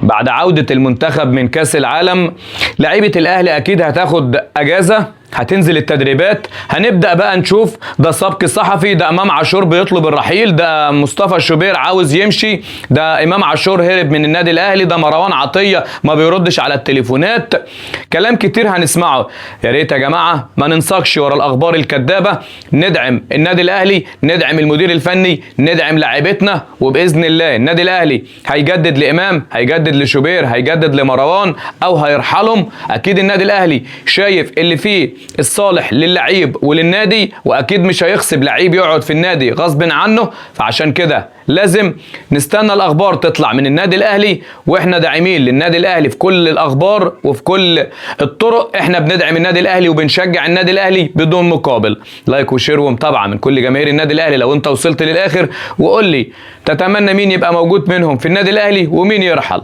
بعد عودة المنتخب من كاس العالم لعيبة الاهلي اكيد هتاخد اجازة، هتنزل التدريبات، هنبدأ بقى نشوف ده سبق صحفي، ده امام عاشور بيطلب الرحيل، ده مصطفى شوبير عاوز يمشي، ده امام عاشور هرب من النادي الاهلي، ده مروان عطية ما بيردش على التليفونات. كلام كتير هنسمعه. يا ريت يا جماعة ما ننساقش ورا الاخبار الكذابة، ندعم النادي الاهلي، ندعم المدير الفني، ندعم لاعيبتنا، وباذن الله النادي الاهلي هيجدد لامام، هيجدد لشوبير، هيجدد لمروان او هيرحلهم. اكيد النادي الاهلي شايف اللي فيه الصالح للعيب وللنادي، واكيد مش هيخسب لعيب يقعد في النادي غصب عنه. فعشان كده لازم نستنى الاخبار تطلع من النادي الاهلي، واحنا داعمين للنادي الاهلي في كل الاخبار وفي كل الطرق. احنا بندعم النادي الاهلي وبنشجع النادي الاهلي بدون مقابل. لايك وشير ومتابعه من كل جماهير النادي الاهلي لو انت وصلت للاخر، وقول لي تتمنى مين يبقى موجود منهم في النادي الاهلي ومين يرحل.